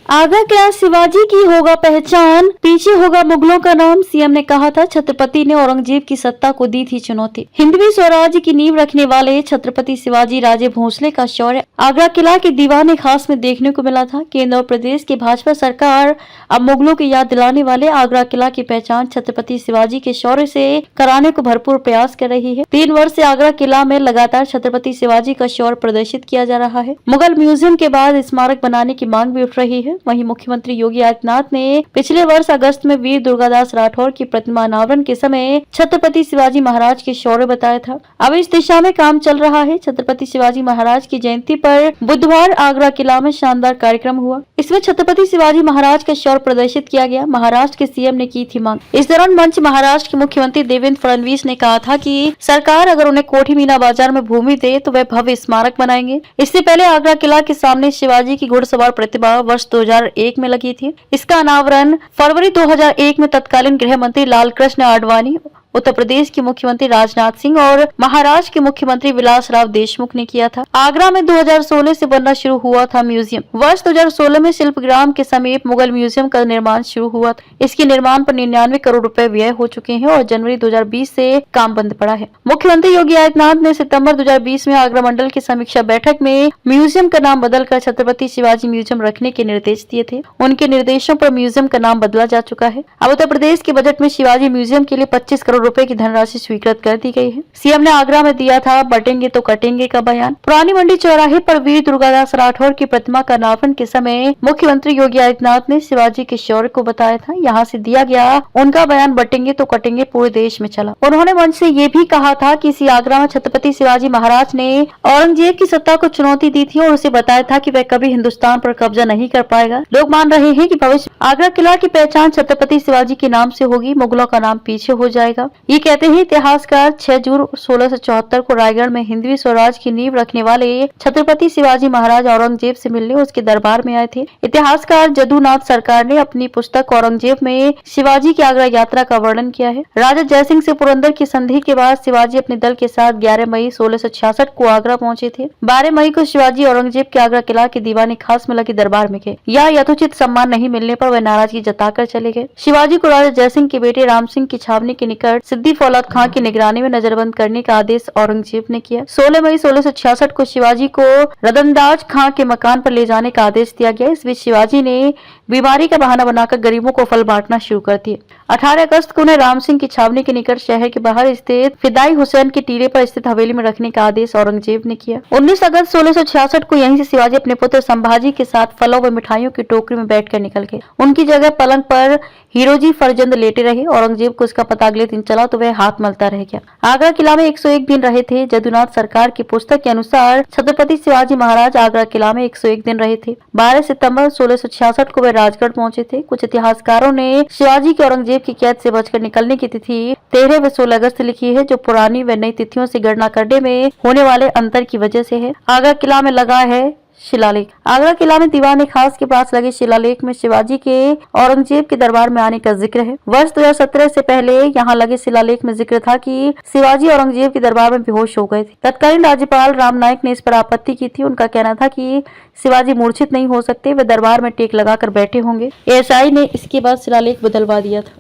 आगरा किला शिवाजी की होगा पहचान, पीछे होगा मुगलों का नाम। सीएम ने कहा था छत्रपति ने औरंगजेब की सत्ता को दी थी चुनौती। हिंदवी स्वराज्य की नींव रखने वाले छत्रपति शिवाजी राजे भोसले का शौर्य आगरा किला के दीवाने खास में देखने को मिला था। केंद्र और प्रदेश की भाजपा सरकार अब मुगलों की याद दिलाने वाले आगरा किला की पहचान छत्रपति शिवाजी के शौर्य से कराने को भरपूर प्रयास कर रही है। 3 वर्ष से आगरा किला में लगातार छत्रपति शिवाजी का शौर्य प्रदर्शित किया जा रहा है। मुगल म्यूजियम के बाद स्मारक बनाने की मांग भी उठ रही है। वहीं मुख्यमंत्री योगी आदित्यनाथ ने पिछले वर्ष अगस्त में वीर दुर्गादास राठौर की प्रतिमा अनावरण के समय छत्रपति शिवाजी महाराज के शौर्य बताया था। अब इस दिशा में काम चल रहा है। छत्रपति शिवाजी महाराज की जयंती पर बुधवार आगरा किला में शानदार कार्यक्रम हुआ। इसमें छत्रपति शिवाजी महाराज का शौर्य प्रदर्शित किया गया। महाराष्ट्र के सीएम ने की थी मांग। इस दौरान मंच महाराष्ट्र के मुख्यमंत्री देवेंद्र फडणवीस ने कहा था कि सरकार अगर उन्हें कोठी मीना बाजार में भूमि दे तो वह भव्य स्मारक बनाएंगे। इससे पहले आगरा किला के सामने शिवाजी की घुड़सवार प्रतिमा वर्ष 2001 में लगी थी। इसका अनावरण फरवरी 2001 में तत्कालीन गृह मंत्री लालकृष्ण आडवाणी, उत्तर प्रदेश के मुख्यमंत्री राजनाथ सिंह और महाराष्ट्र के मुख्यमंत्री विलासराव देशमुख ने किया था। आगरा में 2016 से बनना शुरू हुआ था म्यूजियम। वर्ष 2016 में शिल्पग्राम के समीप मुगल म्यूजियम का निर्माण शुरू हुआ था। इसके निर्माण पर 99 करोड़ रुपए व्यय हो चुके हैं और जनवरी 2020 से काम बंद पड़ा है। मुख्यमंत्री योगी आदित्यनाथ ने सितंबर 2020 में आगरा मंडल की समीक्षा बैठक में म्यूजियम का नाम बदलकर छत्रपति शिवाजी म्यूजियम रखने के निर्देश दिए थे। उनके निर्देशों पर म्यूजियम का नाम बदला जा चुका है। अब उत्तर प्रदेश के बजट में शिवाजी म्यूजियम के लिए 25 करोड़ रुपए की धनराशि स्वीकृत कर दी गई है। सीएम ने आगरा में दिया था बटेंगे तो कटेंगे का बयान। पुरानी मंडी चौराहे पर वीर दुर्गादास राठौर की प्रतिमा का अनावरण के समय मुख्यमंत्री योगी आदित्यनाथ ने शिवाजी के शौर्य को बताया था। यहाँ से दिया गया उनका बयान बटेंगे तो कटेंगे पूरे देश में चला। उन्होंने मंच से ये भी कहा था कि इसी आगरा में छत्रपति शिवाजी महाराज ने औरंगजेब की सत्ता को चुनौती दी थी और उसे बताया था कि वह कभी हिंदुस्तान पर कब्जा नहीं कर पाएगा। लोग मान रहे हैं कि भविष्य आगरा किला की पहचान छत्रपति शिवाजी के नाम से होगी, मुगलों का नाम पीछे हो जाएगा। ये कहते हैं इतिहासकार 6 जून 1674 को रायगढ़ में हिंदवी स्वराज की नींव रखने वाले छत्रपति शिवाजी महाराज औरंगजेब से मिलने उसके दरबार में आए थे। इतिहासकार जदुनाथ सरकार ने अपनी पुस्तक औरंगजेब में शिवाजी की आगरा यात्रा का वर्णन किया है। राजा जयसिंह से पुरंदर की संधि के बाद शिवाजी अपने दल के साथ 11 मई 1666 को आगरा पहुंचे थे। 12 मई को शिवाजी औरंगजेब के आगरा किला के दीवाने खास में लगे दरबार में गए। यह यथोचित सम्मान नहीं मिलने पर वह नाराजगी जताकर चले गए। शिवाजी को राजा जयसिंह के बेटे राम सिंह की छावनी के निकट सिद्दी फौलाद खां की निगरानी में नजरबंद करने का आदेश औरंगजेब ने किया। 16 मई 1666 को शिवाजी को रतनदाज खां के मकान पर ले जाने का आदेश दिया गया। इस बीच शिवाजी ने बीमारी का बहाना बनाकर गरीबों को फल बांटना शुरू कर दिए। 18 अगस्त को उन्हें राम सिंह की छावनी के निकट शहर के बाहर स्थित फिदाई हुसैन के टीले पर स्थित हवेली में रखने का आदेश औरंगजेब ने किया। 19 अगस्त 1666 को यहीं से शिवाजी अपने पुत्र संभाजी के साथ फलों व मिठाइयों की टोकरी में बैठकर निकल गए। उनकी जगह पलंग पर हीरोजी फरजंद लेटे रहे। औरंगजेब को इसका पता अगले दिन चला तो वह हाथ मलता रह गया। आगरा किला में 101 दिन रहे थे। जदुनाथ सरकार की पुस्तक के अनुसार छत्रपति शिवाजी महाराज आगरा किला में 101 दिन रहे थे। 12 सितंबर 1666 को वे राजगढ़ पहुंचे थे। कुछ इतिहासकारों ने शिवाजी के औरंगजेब की कैद से बचकर निकलने की तिथि 13 व 16 अगस्त लिखी है, जो पुरानी व नई तिथियों से गणना करने में होने वाले अंतर की वजह से है। आगरा किला में लगा है शिलालेख। आगरा किला में दीवाने खास के पास लगे शिलालेख में शिवाजी के औरंगजेब के दरबार में आने का जिक्र है। वर्ष 2017 से पहले यहाँ लगे शिलालेख में जिक्र था कि शिवाजी औरंगजेब के दरबार में बेहोश हो गए थे। तत्कालीन राज्यपाल राम नाईक ने इस पर आपत्ति की थी। उनका कहना था कि शिवाजी मूर्छित नहीं हो सकते, वे दरबार में टेक लगाकर बैठे होंगे। एएसआई ने इसके बाद शिलालेख बदलवा दिया था।